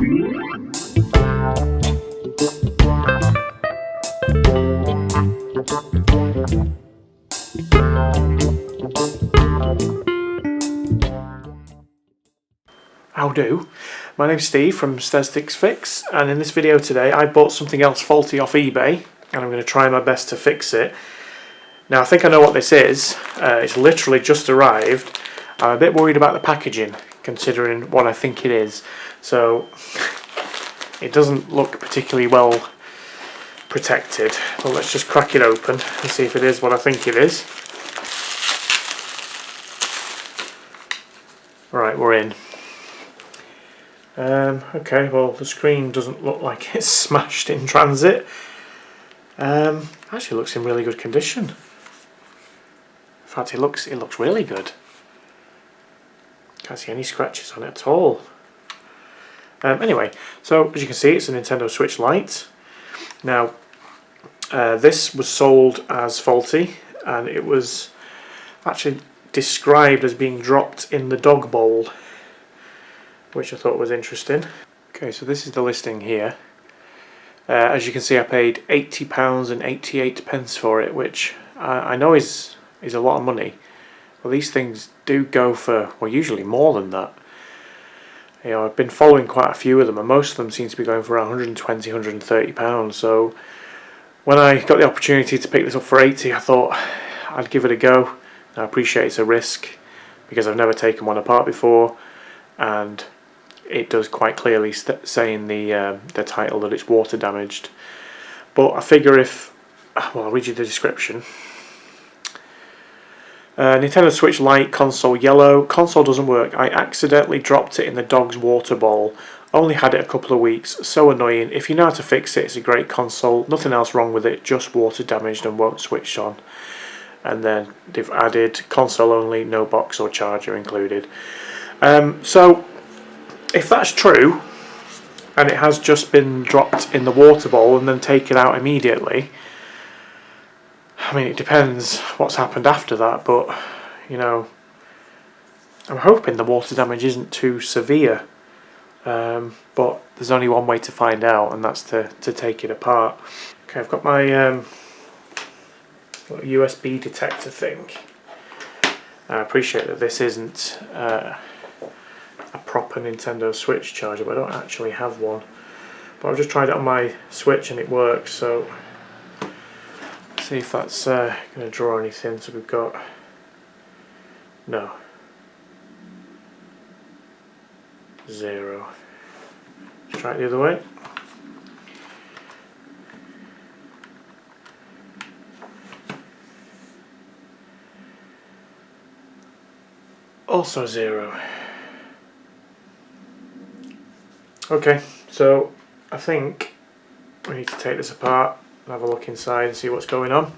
How do? My name's Steve from Diagnostics Fix, and in this video today I bought something else faulty off eBay and I'm going to try my best to fix it. Now I think I know what this is. It's literally just arrived. I'm a bit worried about the packaging considering what I think it is. So it doesn't look particularly well protected. Well, let's just crack it open and see if it is what I think it is. Right, we're in. Okay, well the screen doesn't look like it's smashed in transit. Actually looks in really good condition. In fact, it looks really good. Can't see any scratches on it at all. Anyway, so as you can see, it's a Nintendo Switch Lite. Now, this was sold as faulty, and it was actually described as being dropped in the dog bowl, which I thought was interesting. Okay, so this is the listing here. As you can see, I paid £80.88 for it, which I know is a lot of money. Well, these things do go for, well, usually more than that. You know, I've been following quite a few of them, and most of them seem to be going for around £120, £130. So when I got the opportunity to pick this up for £80, I thought I'd give it a go. I appreciate it's a risk because I've never taken one apart before, and it does quite clearly say in the title that it's water damaged. But I figure well, I'll read you the description. Nintendo Switch Lite, console yellow. Console doesn't work. I accidentally dropped it in the dog's water bowl. Only had it a couple of weeks. So annoying. If you know how to fix it, it's a great console. Nothing else wrong with it. Just water damaged and won't switch on. And then they've added console only, no box or charger included. So if that's true, and it has just been dropped in the water bowl and then taken out immediately, I mean, it depends what's happened after that, but, you know, I'm hoping the water damage isn't too severe, but there's only one way to find out, and that's to take it apart. Okay, I've got my little USB detector thing. I appreciate that this isn't a proper Nintendo Switch charger, but I don't actually have one. But I've just tried it on my Switch and it works, so let's see if that's going to draw anything. So we've got no, 0. Let's try it the other way. Also 0. Okay, so I think we need to take this apart and have a look inside and see what's going on.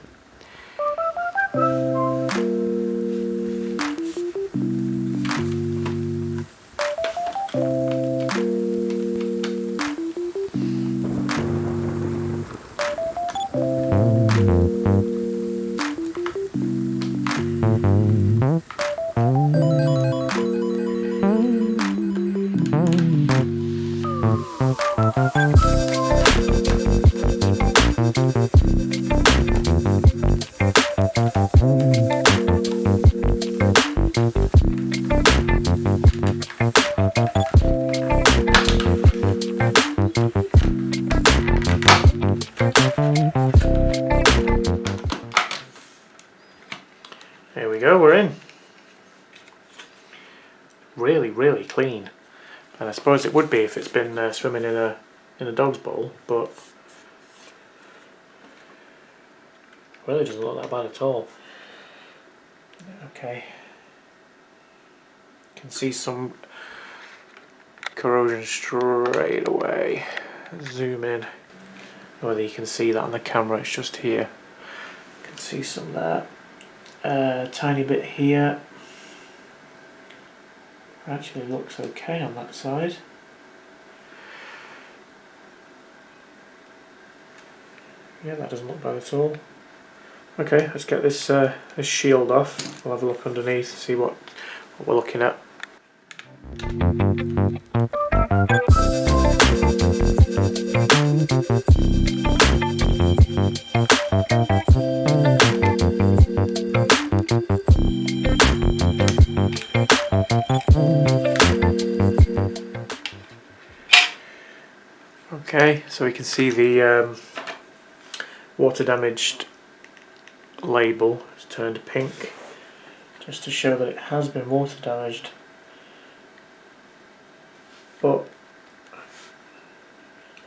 There we go, we're in. Really clean, and I suppose it would be if it's been swimming in a dog's bowl, but really doesn't look that bad at all. Okay, can see some corrosion straight away. Zoom in, whether you can see that on the camera, it's just here. Can see some there. Tiny bit here. Actually looks okay on that side. Yeah, that doesn't look bad at all. Okay, let's get this this shield off. We'll have a look underneath, see what we're looking at. Okay, so we can see the water damaged label has turned pink, just to show that it has been water damaged. But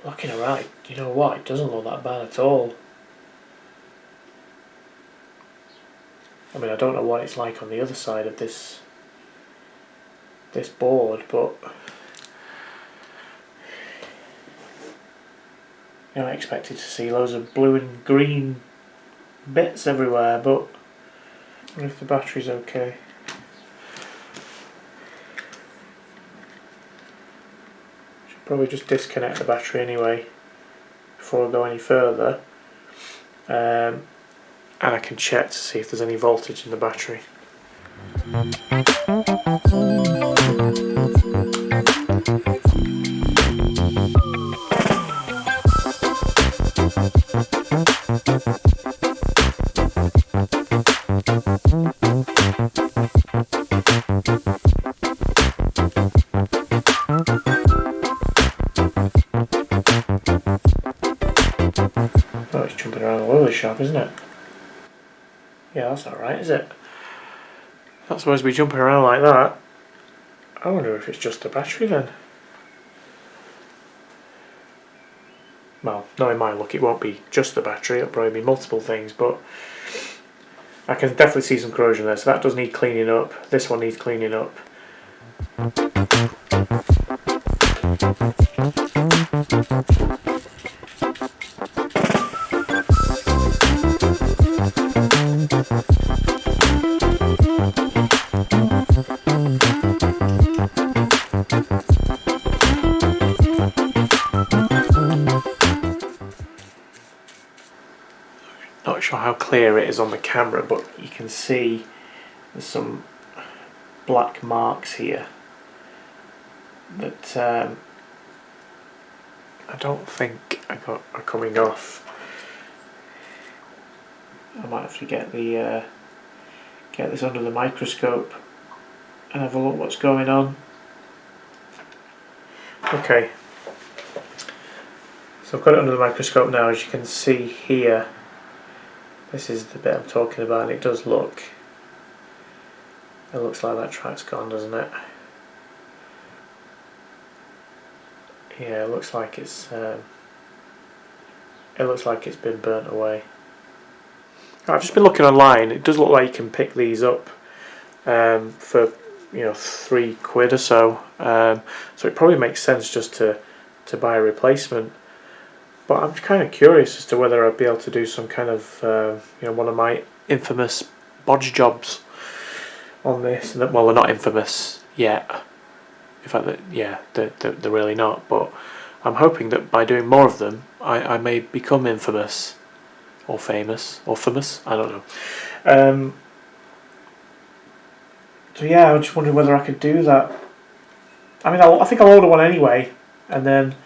looking around, you know what, it doesn't look that bad at all. I mean, I don't know what it's like on the other side of this board, but you know, I expected to see loads of blue and green bits everywhere, but I wonder if the battery's okay. Should probably just disconnect the battery anyway before I go any further, and I can check to see if there's any voltage in the battery. Oh, it's jumping around all over the shop, isn't it? Yeah, that's not right, is it? That's supposed to be jumping around like that. I wonder if it's just the battery then. Well, knowing my luck, it won't be just the battery, it'll probably be multiple things, but I can definitely see some corrosion there, so that does need cleaning up. This one needs cleaning up. Not sure how clear it is on the camera, but you can see there's some black marks here that I don't think are coming off. I might have to get this under the microscope and have a look what's going on. Okay, so I've got it under the microscope now. As you can see here, this is the bit I'm talking about, and it does look, it looks like that track's gone, doesn't it? Yeah, it looks like it's been burnt away. I've just been looking online. It does look like you can pick these up for, you know, £3 or so. So it probably makes sense just to buy a replacement. But I'm kind of curious as to whether I'd be able to do some kind of, you know, one of my infamous bodge jobs on this. Well, they're not infamous yet. In fact, yeah, they're really not. But I'm hoping that by doing more of them, I may become infamous, or famous, or famous. I don't know. So yeah, I just wondered whether I could do that. I mean, I think I'll order one anyway, and then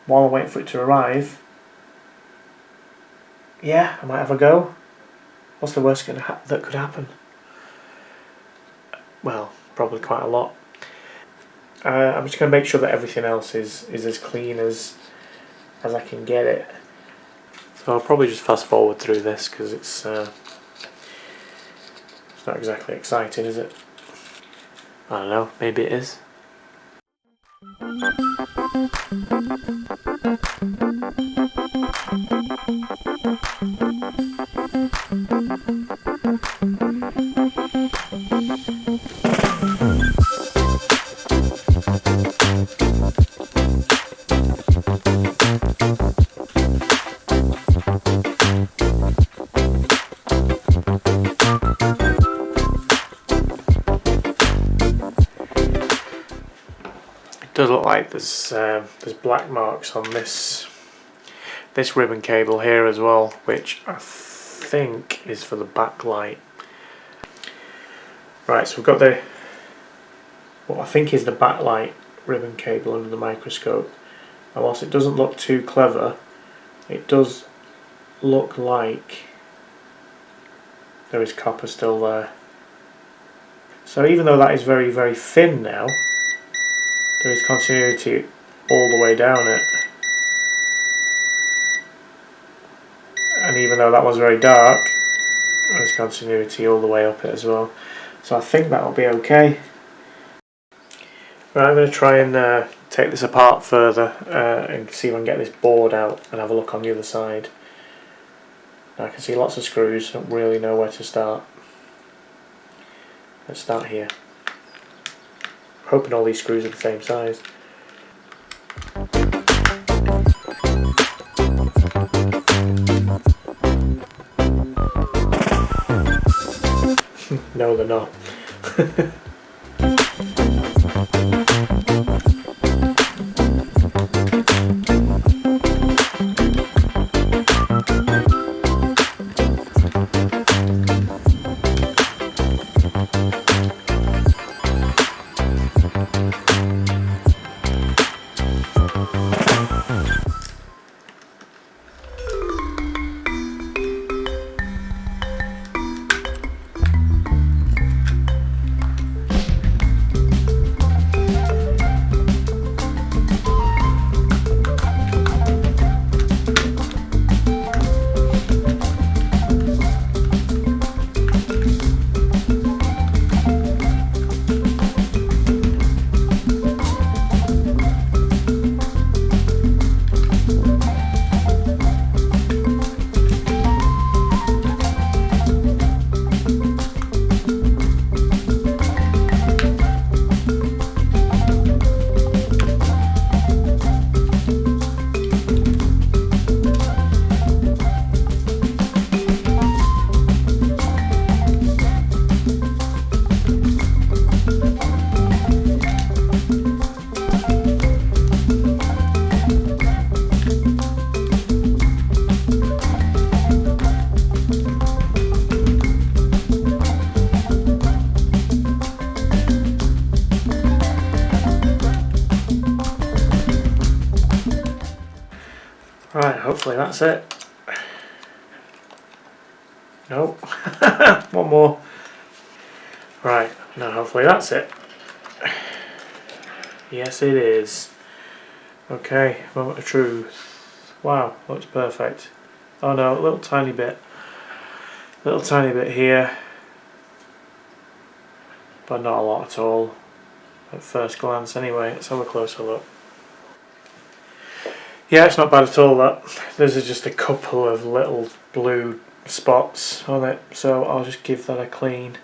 while I'm waiting for it to arrive, yeah, I might have a go. What's the worst that could happen? Well, probably quite a lot. I'm just going to make sure that everything else is as clean as I can get it. So I'll probably just fast forward through this because it's not exactly exciting, is it? I don't know, maybe it is. It does look like there's black marks on this ribbon cable here as well, which I think is for the backlight. Right, so we've got what I think is the backlight ribbon cable under the microscope. And whilst it doesn't look too clever, it does look like there is copper still there. So even though that is very, very thin now, there is continuity all the way down it. even though that was very dark, there's continuity all the way up it as well. So I think that'll be okay. Right, I'm going to try and take this apart further and see if I can get this board out and have a look on the other side. Now I can see lots of screws, don't really know where to start. Let's start here. Hoping all these screws are the same size. No, they're not. Right, hopefully that's it. Nope. One more. Right, now hopefully that's it. Yes, it is. Okay, moment of truth. Wow, looks perfect. Oh no, a little tiny bit here, but not a lot at all at first glance. Anyway, let's have a closer look. Yeah, it's not bad at all, that. There's just a couple of little blue spots on it, so I'll just give that a clean.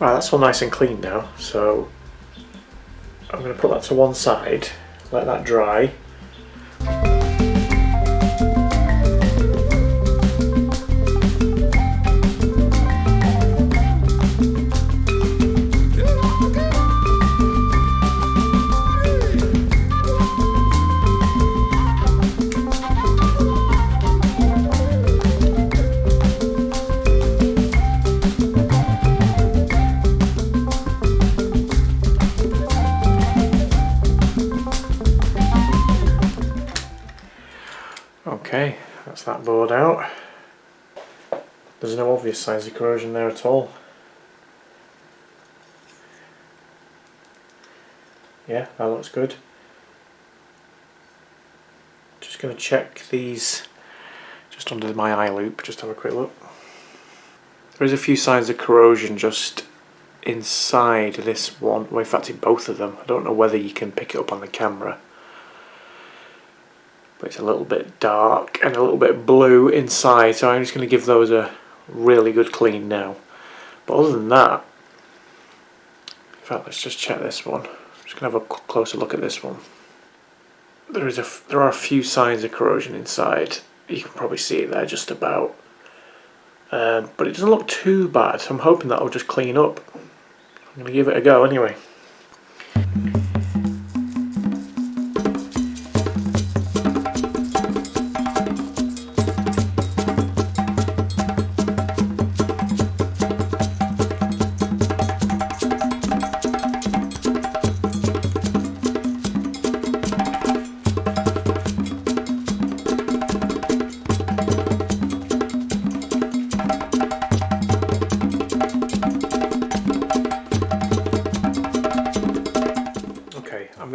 Right, that's all nice and clean now, so I'm going to put that to one side, let that dry. Okay, that's that board out. There's no obvious signs of corrosion there at all. Yeah, that looks good. Just going to check these just under my eye loop, just have a quick look. There is a few signs of corrosion just inside this one, well in fact in both of them. I don't know whether you can pick it up on the camera. But it's a little bit dark and a little bit blue inside, so I'm just going to give those a really good clean now. But other than that, in fact, let's just check this one. I'm just going to have a closer look at this one. There are a few signs of corrosion inside. You can probably see it there just about. But it doesn't look too bad, so I'm hoping that will just clean up. I'm going to give it a go anyway.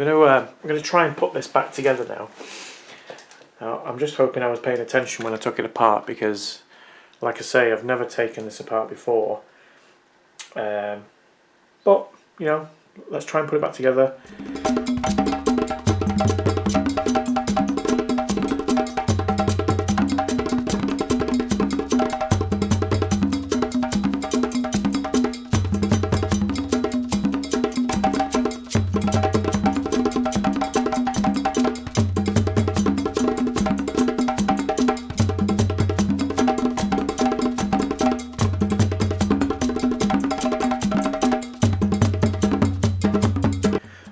gonna try and put this back together now. Now I'm just hoping I was paying attention when I took it apart, because, like I say, I've never taken this apart before. But you know, let's try and put it back together.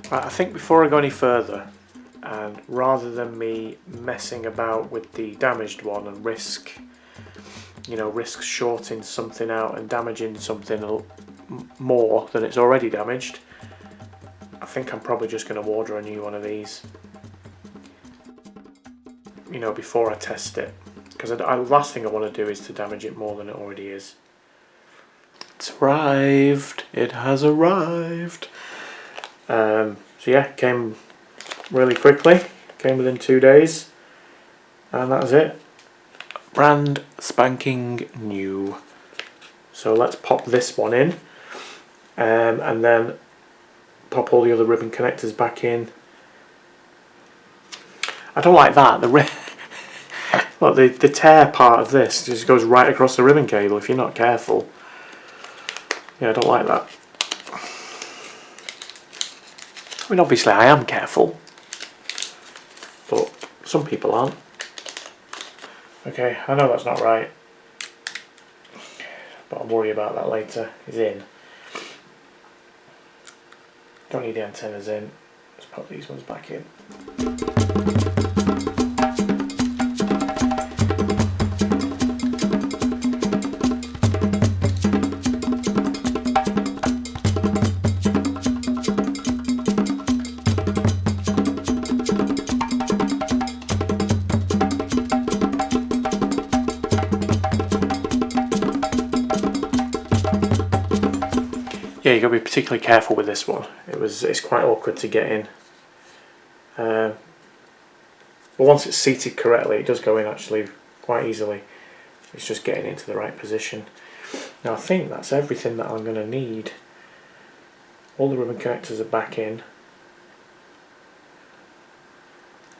Right, I think before I go any further, and rather than me messing about with the damaged one and risk shorting something out and damaging something more than it's already damaged, I think I'm probably just going to order a new one of these, you know, before I test it, because the last thing I want to do is to damage it more than it already is. It's arrived. It has arrived. So yeah, came really quickly, came within 2 days, and that was it. Brand spanking new. So let's pop this one in, and then pop all the other ribbon connectors back in. I don't like that. Look, the tear part of this just goes right across the ribbon cable if you're not careful. Yeah, I don't like that. I mean, obviously I am careful, but some people aren't. Okay, I know that's not right, but I'll worry about that later. It's in. Don't need the antennas in. Let's pop these ones back in. Yeah, you've got to be particularly careful with this one. It's quite awkward to get in. But once it's seated correctly, it does go in actually quite easily. It's just getting into the right position. Now I think that's everything that I'm going to need. All the ribbon connectors are back in,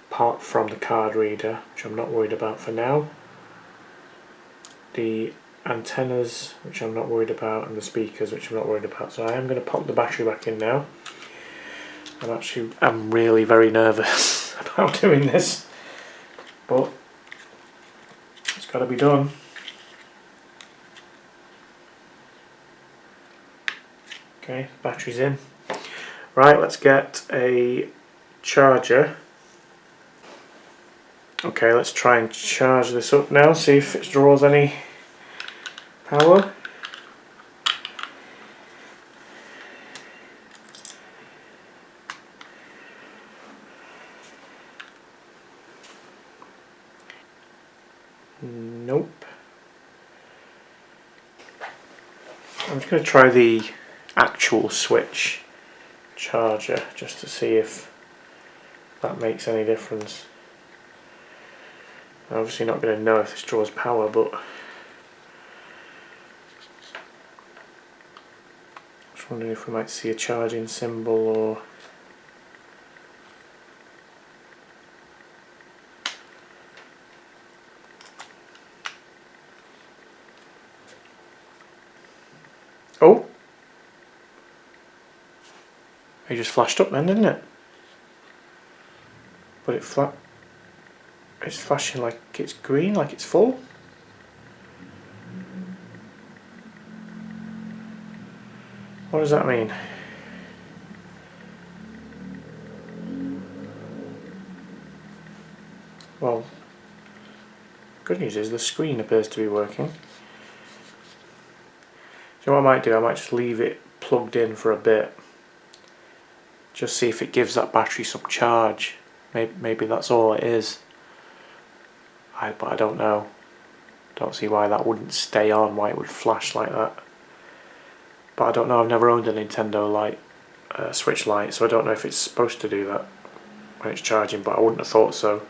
apart from the card reader, which I'm not worried about for now. The antennas, which I'm not worried about, and the speakers, which I'm not worried about. So I am going to pop the battery back in now. I'm really very nervous about doing this, but it's got to be done. Okay, battery's in. Right, let's get a charger. Okay, let's try and charge this up now, see if it draws any power. Nope. I'm just going to try the actual switch charger just to see if that makes any difference. I'm obviously not going to know if this draws power, but just wondering if we might see a charging symbol or oh, it just flashed up then, didn't it? But it's flashing like it's green, like it's full. What does that mean? Well, good news is the screen appears to be working. So what I might do, I might just leave it plugged in for a bit. Just see if it gives that battery some charge. Maybe that's all it is. But I don't know. Don't see why that wouldn't stay on, why it would flash like that. But I don't know, I've never owned a Nintendo Lite. Switch Lite, so I don't know if it's supposed to do that when it's charging, but I wouldn't have thought so.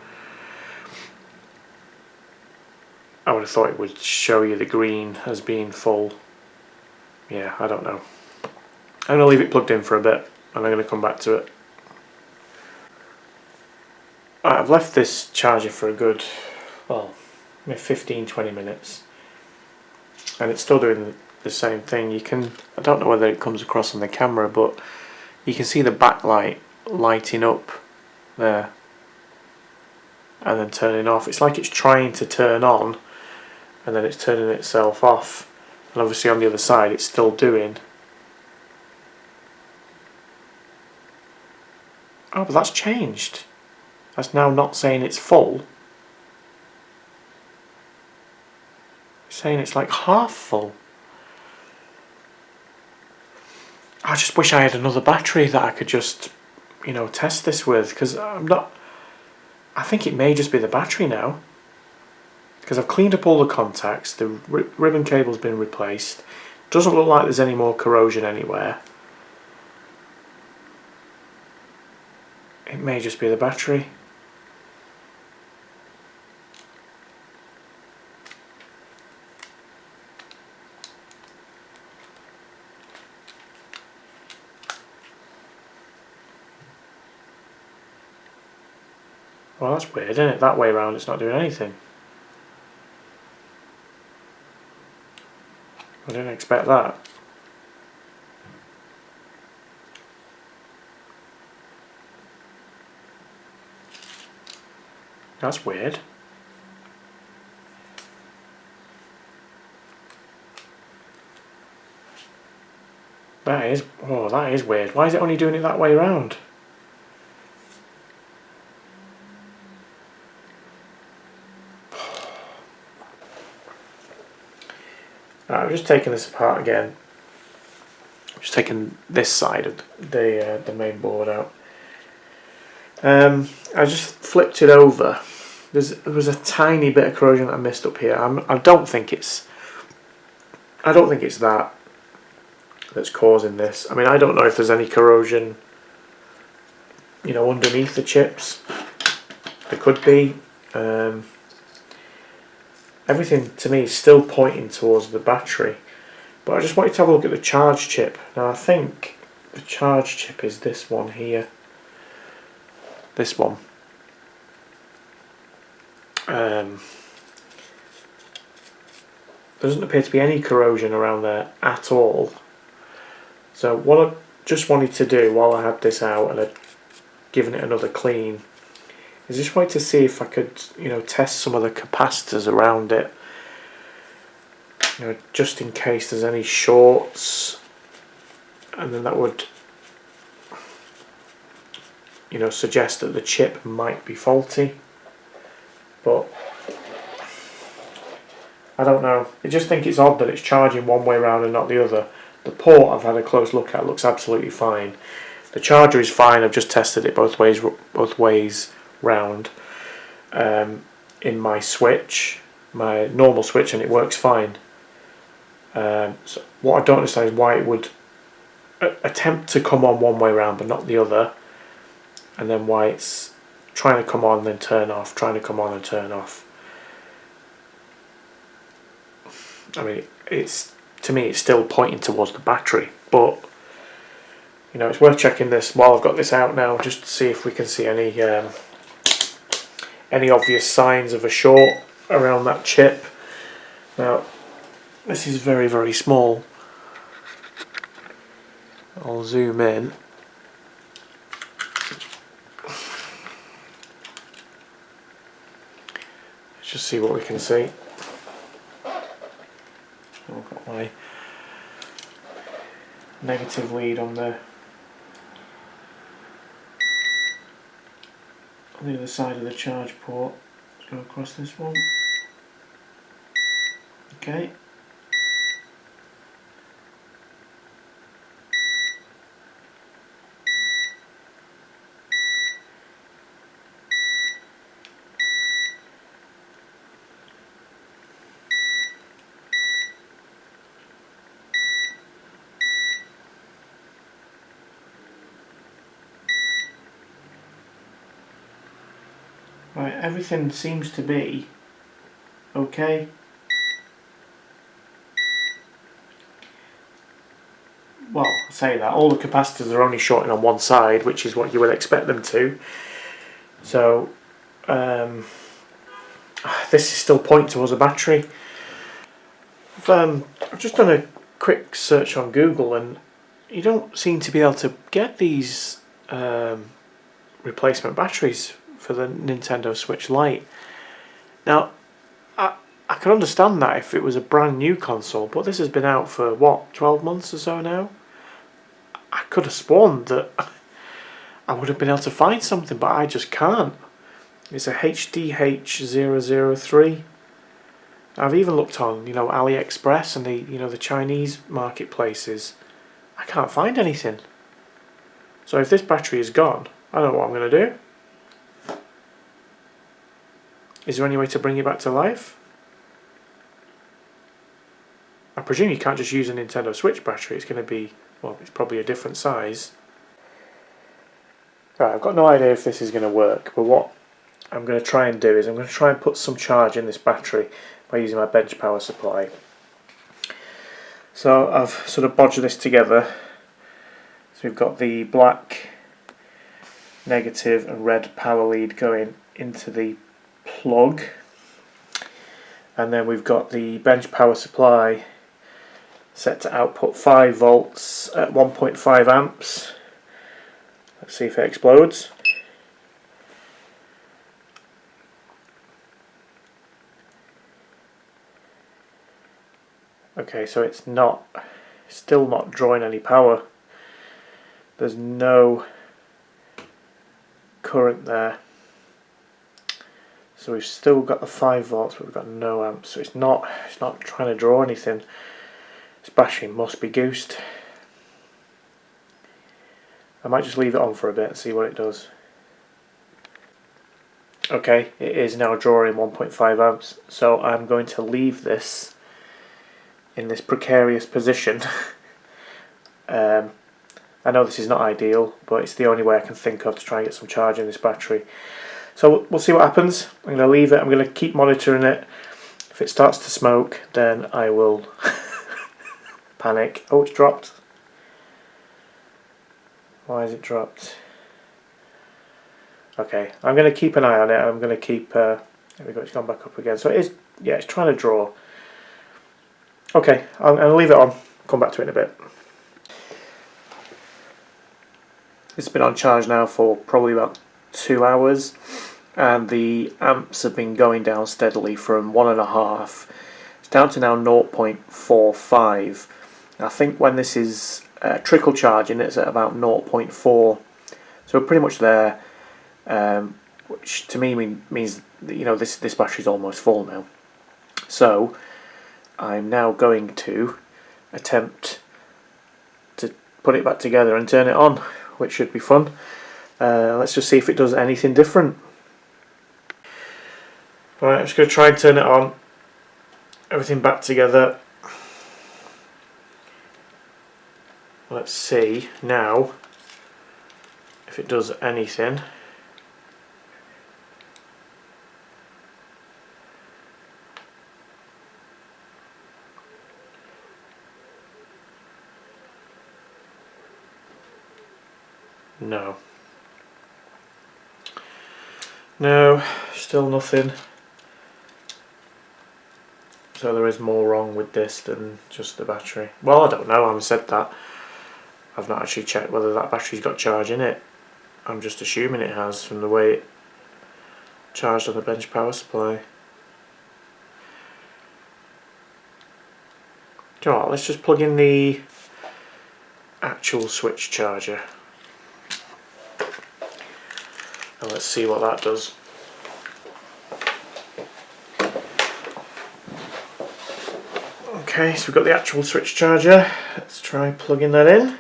I would have thought it would show you the green as being full. Yeah, I don't know. I'm going to leave it plugged in for a bit and I'm going to come back to it. I've left this charger for a good, well, maybe 15-20 minutes and it's still doing the same thing. You can, I don't know whether it comes across on the camera, but you can see the backlight lighting up there and then turning off. It's like it's trying to turn on and then it's turning itself off, and obviously on the other side it's still doing. Oh, but that's changed. That's now not saying it's full. It's saying it's like half full. I just wish I had another battery that I could just, you know, test this with, because I'm not. I think it may just be the battery now, because I've cleaned up all the contacts, the ribbon cable's been replaced, doesn't look like there's any more corrosion anywhere. It may just be the battery. Well, that's weird, isn't it? That way around it's not doing anything. I didn't expect that. That's weird. That is weird. Why is it only doing it that way around? Right, I'm just taking this apart again. Just taking this side of the main board out. I just flipped it over. There was a tiny bit of corrosion that I missed up here. I don't think it's that that's causing this. I mean, I don't know if there's any corrosion, you know, underneath the chips. There could be. Everything to me is still pointing towards the battery, but I just wanted to have a look at the charge chip. Now I think the charge chip is this one here. This one. There doesn't appear to be any corrosion around there at all. So what I just wanted to do while I had this out and I'd given it another clean is just wanted to see if I could, you know, test some of the capacitors around it, you know, just in case there's any shorts, and then that would, you know, suggest that the chip might be faulty. But I don't know. I just think it's odd that it's charging one way around and not the other. The port I've had a close look at looks absolutely fine. The charger is fine. I've just tested it both ways round in my switch, my normal switch, and it works fine. So what I don't understand is why it would attempt to come on one way around but not the other, and then why it's trying to come on and then turn off, trying to come on and turn off. I mean, to me it's still pointing towards the battery, but you know, it's worth checking this while I've got this out now, just to see if we can see any obvious signs of a short around that chip. Now this is very, very small. I'll zoom in. Let's just see what we can see. I've got my negative lead on the other side of the charge port. Let's go across this one. Okay. Right, everything seems to be okay. Well, I say that, all the capacitors are only shorting on one side, which is what you would expect them to. So, this is still pointing towards a battery. I've just done a quick search on Google, and you don't seem to be able to get these replacement batteries for the Nintendo Switch Lite. Now, I can understand that if it was a brand new console, but this has been out for what, 12 months or so now? I could have sworn that I would have been able to find something, but I just can't. It's a HDH003. I've even looked on, AliExpress and the Chinese marketplaces. I can't find anything. So if this battery is gone, I don't know what I'm going to do. Is there any way to bring it back to life? I presume you can't just use a Nintendo Switch battery. It's going to be, well, it's probably a different size. Right, I've got no idea if this is going to work, but what I'm going to try and do is I'm going to try and put some charge in this battery by using my bench power supply. So I've sort of bodged this together. So we've got the black negative and red power lead going into the plug, and then we've got the bench power supply set to output 5 volts at 1.5 amps. Let's see if it explodes. Okay, so it's still not drawing any power. There's no current there. So we've still got the 5 volts, but we've got no amps. So it's not trying to draw anything. This battery must be goosed. I might just leave it on for a bit and see what it does. Okay, it is now drawing 1.5 amps. So I'm going to leave this in this precarious position. I know this is not ideal, but it's the only way I can think of to try and get some charge in this battery. So we'll see what happens. I'm going to leave it. I'm going to keep monitoring it. If it starts to smoke, then I will panic. Oh, it's dropped. Why is it dropped? Okay, I'm going to keep an eye on it. I'm going to keep... there we go, it's gone back up again. So it is, yeah, it's trying to draw. Okay, I'm going to leave it on. Come back to it in a bit. It's been on charge now for probably about 2 hours, and the amps have been going down steadily from 1.5. It's down to now 0.45. I think when this is trickle charging, it's at about 0.4. So we're pretty much there, which to me means that, this battery's almost full now. So I'm now going to attempt to put it back together and turn it on, which should be fun. Let's just see if it does anything different. Right, I'm just going to try and turn it on. Everything back together. Let's see now if it does anything. No. No, still nothing. So there is more wrong with this than just the battery. Well, I don't know, I haven't said that. I've not actually checked whether that battery's got charge in it. I'm just assuming it has from the way it charged on the bench power supply. Do you know what, let's just plug in the actual switch charger. And let's see what that does. Okay, so we've got the actual switch charger. Let's try plugging that in.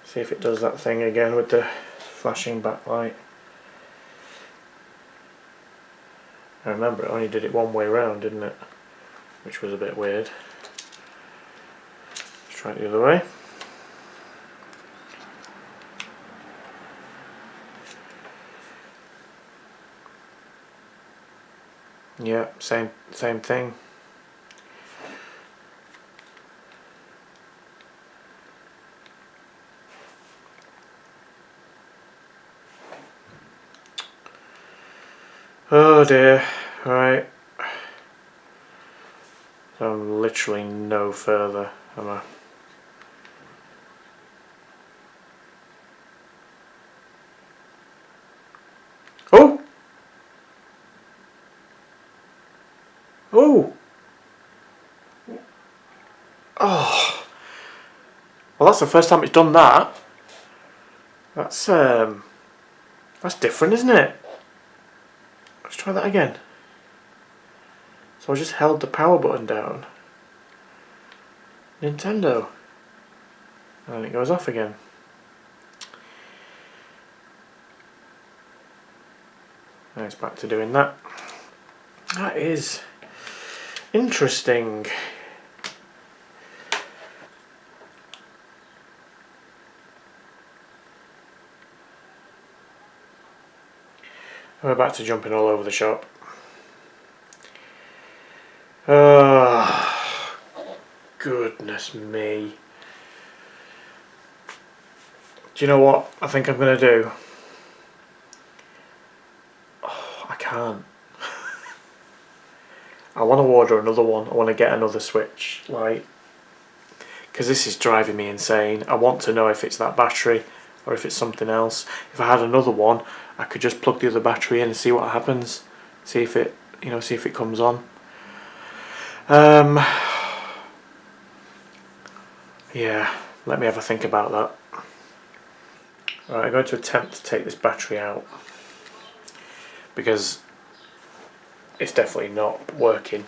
See if it does that thing again with the flashing backlight. I remember it only did it one way round, didn't it? Which was a bit weird. Let's try it the other way. Yeah, same thing. Oh dear. Right. So I'm literally no further, am I? Oh! Oh! Oh! Well, that's the first time it's done that. That's different, isn't it? Let's try that again. So I just held the power button down. Nintendo. And then it goes off again. And it's back to doing that. That is interesting. We're back to jumping all over the shop. Oh, goodness me. Do you know what I think I'm going to do? Oh, I can't. I want to order another one. I want to get another Switch Lite. Because this is driving me insane. I want to know if it's that battery or if it's something else. If I had another one, I could just plug the other battery in and see what happens. See if it, see if it comes on. Yeah, let me have a think about that. Right, I'm going to attempt to take this battery out because it's definitely not working.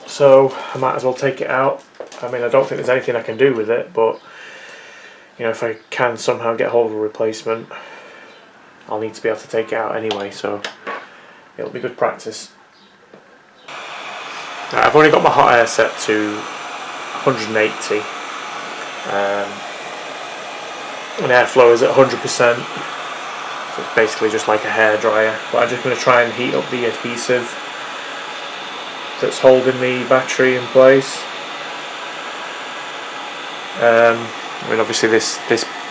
So I might as well take it out. I mean, I don't think there's anything I can do with it, but if I can somehow get hold of a replacement, I'll need to be able to take it out anyway, so it'll be good practice. Right, I've only got my hot air set to 180 and airflow is at 100%, so it's basically just like a hairdryer, but I'm just going to try and heat up the adhesive that's holding the battery in place. I mean, obviously this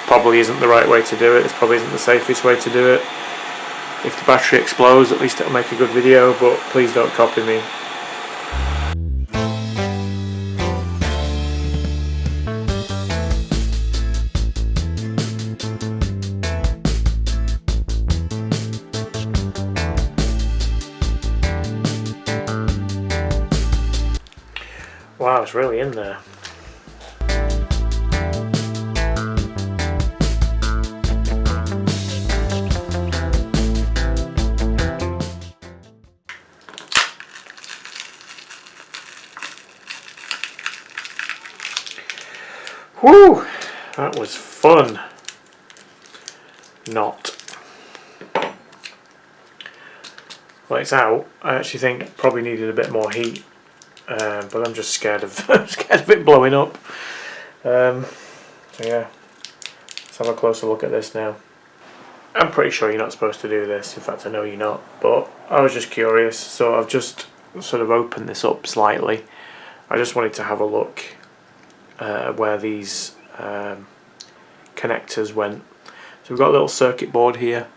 probably isn't the right way to do it. This probably isn't the safest way to do it. If the battery explodes, at least it'll make a good video, but please don't copy me. Wow, it's really in there. Whew, that was fun. Not. Well, it's out. I actually think it probably needed a bit more heat, but I'm just scared of it blowing up. So yeah, let's have a closer look at this now. I'm pretty sure you're not supposed to do this. In fact, I know you're not. But I was just curious, so I've just sort of opened this up slightly. I just wanted to have a look where these connectors went. So we've got a little circuit board here,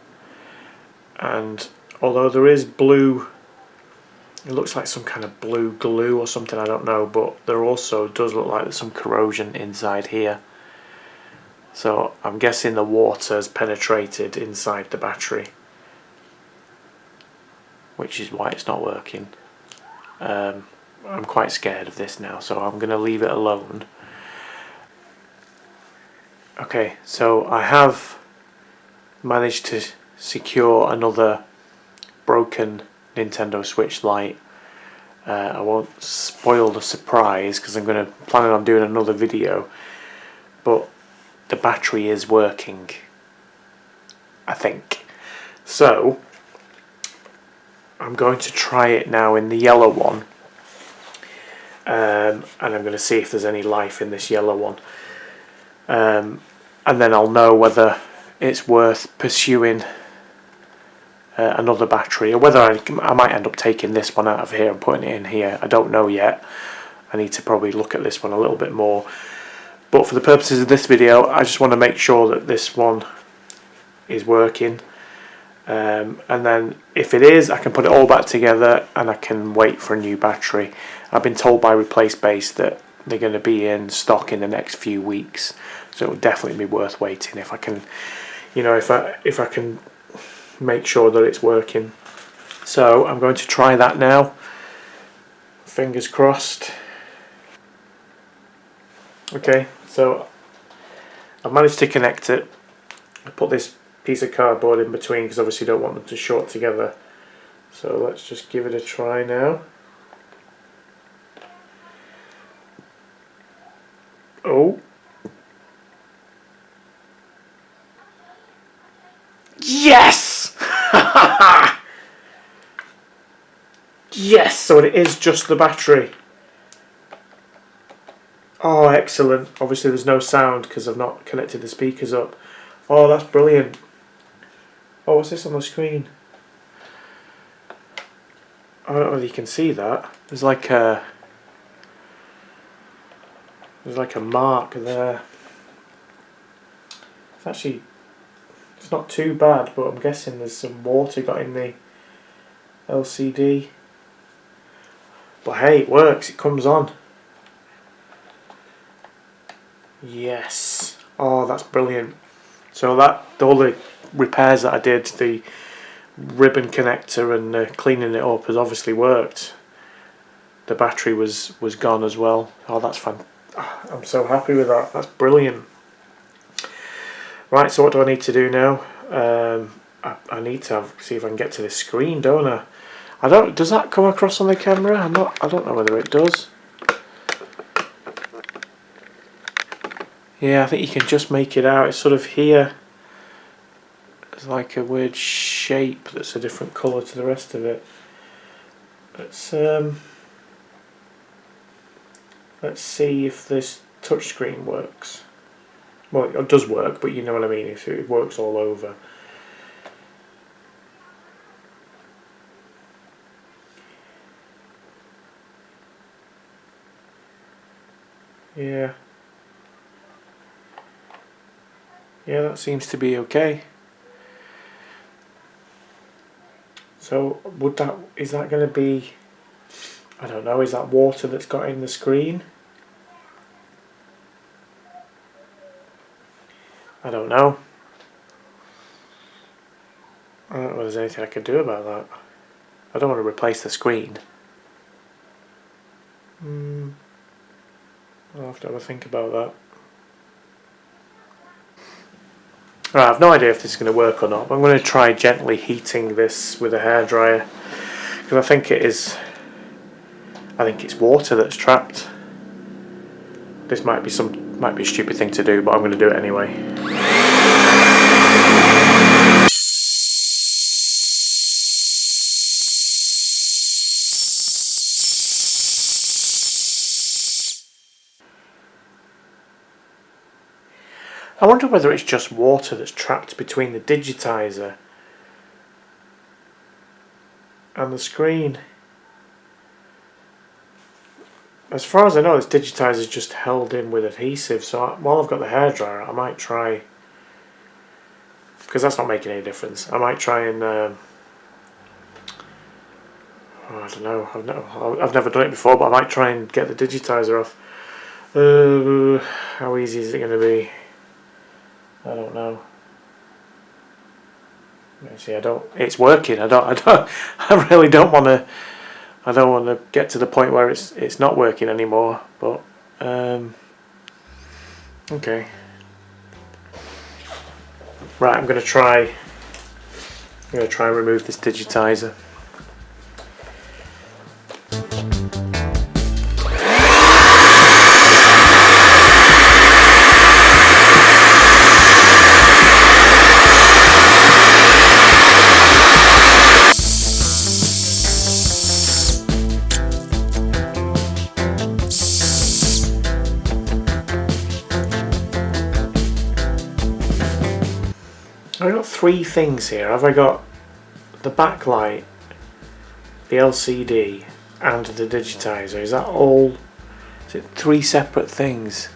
and although there is blue, it looks like some kind of blue glue or something, I don't know, but there also does look like there's some corrosion inside here. So I'm guessing the water has penetrated inside the battery, which is why it's not working. I'm quite scared of this now, so I'm going to leave it alone. Okay, so I have managed to secure another broken Nintendo Switch Lite. I won't spoil the surprise because I'm planning on doing another video, but the battery is working, I think. So I'm going to try it now in the yellow one, and I'm going to see if there's any life in this yellow one, and then I'll know whether it's worth pursuing another battery, or whether I might end up taking this one out of here and putting it in here. I don't know yet. I need to probably look at this one a little bit more. But for the purposes of this video, I just want to make sure that this one is working. And then if it is, I can put it all back together and I can wait for a new battery. I've been told by Replace Base that they're going to be in stock in the next few weeks, so it will definitely be worth waiting if I can, if I can make sure that it's working. So I'm going to try that now. Fingers crossed. Okay, so I've managed to connect it. I put this piece of cardboard in between because obviously don't want them to short together. So let's just give it a try now. Oh. Yes! Yes, so it is just the battery. Oh, excellent. Obviously there's no sound because I've not connected the speakers up. Oh, that's brilliant. Oh, what's this on the screen? I don't know whether you can see that. There's like a mark there. It's not too bad, but I'm guessing there's some water got in the LCD. But hey, it works, it comes on. Yes. Oh, that's brilliant. So all the repairs that I did, the ribbon connector and cleaning it up has obviously worked. The battery was gone as well. Oh, that's fun. I'm so happy with that. That's brilliant. Right, so what do I need to do now? I need to see if I can get to this screen, don't I? Does that come across on the camera? I don't know whether it does. Yeah, I think you can just make it out. It's sort of here. There's like a weird shape that's a different colour to the rest of it. Let's see if this touchscreen works. Well, it does work, but you know what I mean. It works all over. Yeah. Yeah, that seems to be okay. So is that going to be, I don't know, is that water that's got in the screen? I don't know. I don't know if there's anything I can do about that. I don't want to replace the screen. I'll have to have a think about that. Right, I've no idea if this is going to work or not, but I'm going to try gently heating this with a hairdryer because I think it's water that's trapped. This might be a stupid thing to do, but I'm going to do it anyway. I wonder whether it's just water that's trapped between the digitizer and the screen. As far as I know, this digitizer is just held in with adhesive, so while I've got the hairdryer, I might try, because that's not making any difference, I might try and, I don't know, I've never done it before, but I might try and get the digitizer off. How easy is it going to be? I don't know. See, it's working. I really don't want to. I don't want to get to the point where it's not working anymore. But okay. Right, I'm going to try and remove this digitizer. I've got three things here. Have I got the backlight, the LCD and the digitizer, is that all, is it 3 separate things?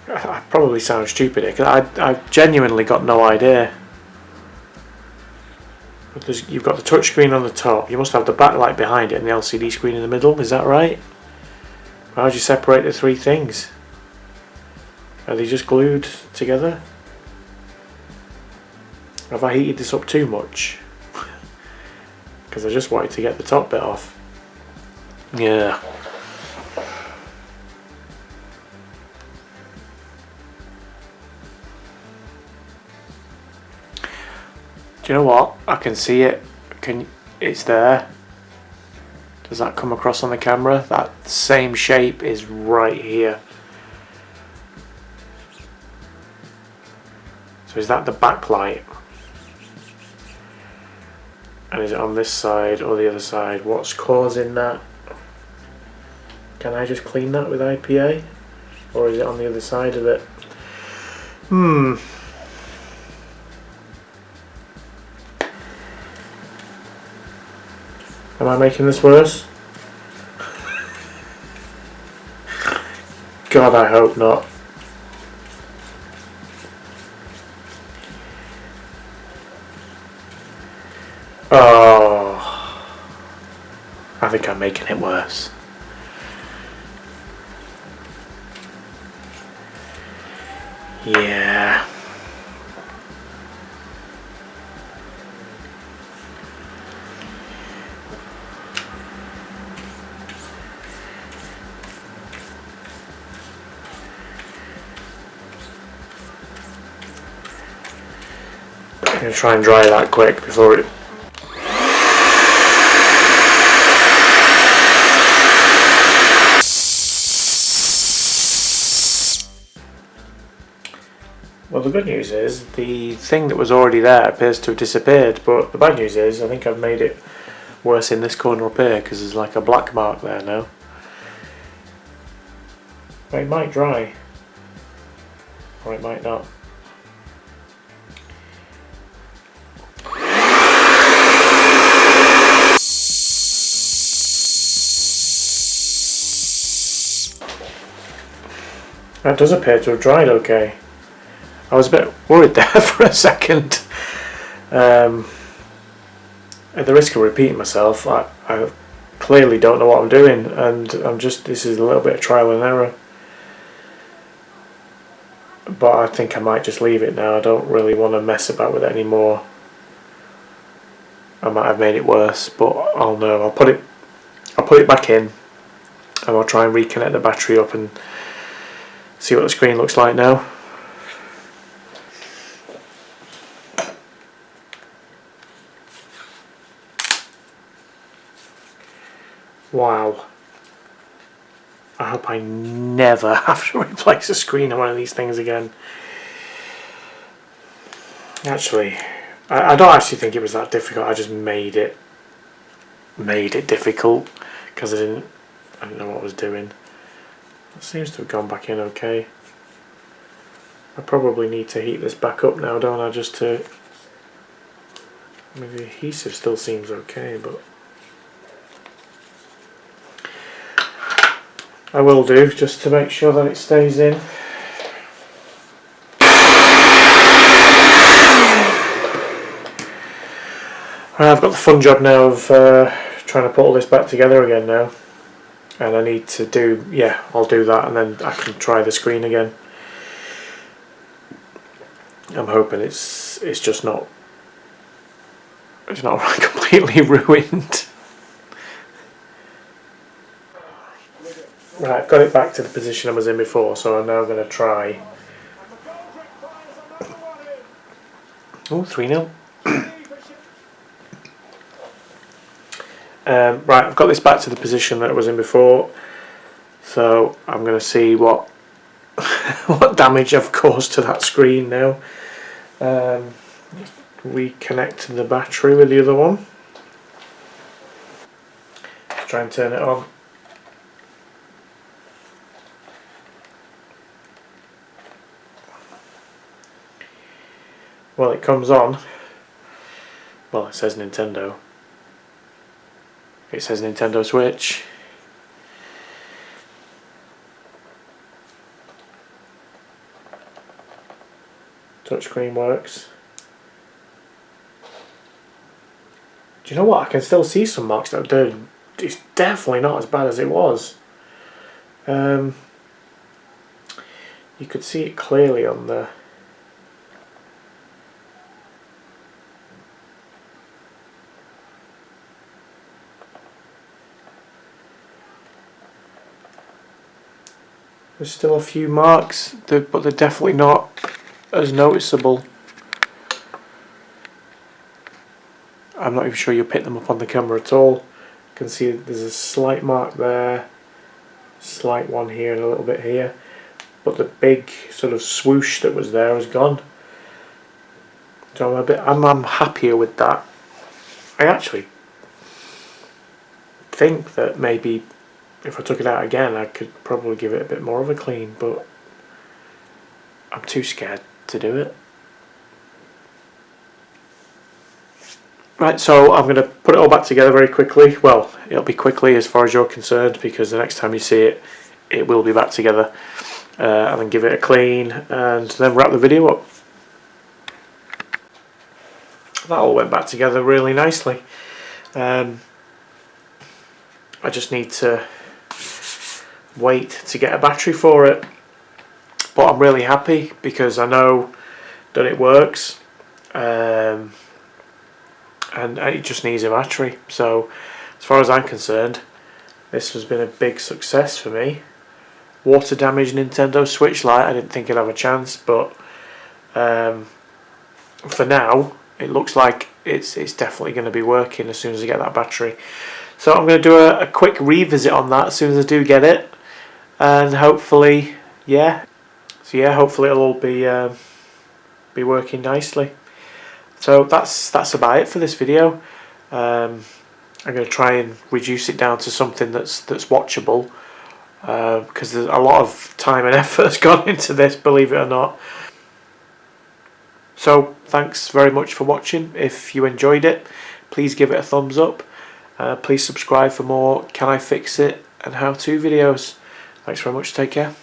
I probably sound stupid here because I've genuinely got no idea. But you've got the touchscreen on the top, you must have the backlight behind it and the LCD screen in the middle, is that right? How do you separate the 3 things? Are they just glued together? Have I heated this up too much? Because I just wanted to get the top bit off. Yeah. Do you know what? I can see it. It's there. Does that come across on the camera? That same shape is right here. So is that the backlight? And is it on this side or the other side? What's causing that? Can I just clean that with IPA? Or is it on the other side of it? Am I making this worse? God, I hope not. Oh, I think I'm making it worse. Yeah. I'm going to try and dry that quick before it... Well, the good news is the thing that was already there appears to have disappeared, but the bad news is I think I've made it worse in this corner up here because there's like a black mark there now. But it might dry, or it might not. That does appear to have dried okay. I was a bit worried there for a second. At the risk of repeating myself, I clearly don't know what I'm doing, and this is a little bit of trial and error. But I think I might just leave it now. I don't really want to mess about with it anymore. I might have made it worse, but I'll know. I'll put it back in, and I'll try and reconnect the battery up and see what the screen looks like now. Wow. I hope I never have to replace a screen on one of these things again. Actually, I don't actually think it was that difficult. I just made it difficult because I didn't know what I was doing. It seems to have gone back in okay. I probably need to heat this back up now, don't I? Just to... I mean, the adhesive still seems okay, but... I will do, just to make sure that it stays in. I've got the fun job now of trying to put all this back together again now. And I need to do, yeah, I'll do that and then I can try the screen again. I'm hoping it's just not, it's not completely ruined. Right, I've got it back to the position I was in before, so I'm now going to try. Oh, 3-0. Right, I've got this back to the position that it was in before, so I'm going to see what what damage I've caused to that screen now. Reconnect the battery with the other one. Try and turn it on. Well, it comes on, Well, it says Nintendo. It says Nintendo Switch. Touchscreen works. Do you know what? I can still see some marks that are dirty. It's definitely not as bad as it was. You could see it clearly on the... There's still a few marks, but they're definitely not as noticeable. I'm not even sure you'll pick them up on the camera at all. You can see there's a slight mark there, slight one here and a little bit here, but the big sort of swoosh that was there is gone. So I'm happier with that. I actually think that maybe if I took it out again I could probably give it a bit more of a clean, but I'm too scared to do it. Right, so I'm going to put it all back together very quickly. Well, it'll be quickly as far as you're concerned, because the next time you see it, it will be back together. And then give it a clean and then wrap the video up. That all went back together really nicely. I just need to wait to get a battery for it. But I'm really happy because I know that it works. And it just needs a battery. So as far as I'm concerned, this has been a big success for me. Water damaged Nintendo Switch Lite, I didn't think I'd have a chance, but for now it looks like it's definitely going to be working as soon as I get that battery. So I'm going to do a quick revisit on that as soon as I do get it, and hopefully hopefully it'll all be working nicely. So that's about it for this video. I'm going to try and reduce it down to something that's watchable, because there's a lot of time and effort has gone into this, believe it or not. So thanks very much for watching. If you enjoyed it, please give it a thumbs up. Please subscribe for more Can I Fix It and how-to videos. Thanks very much. Take care.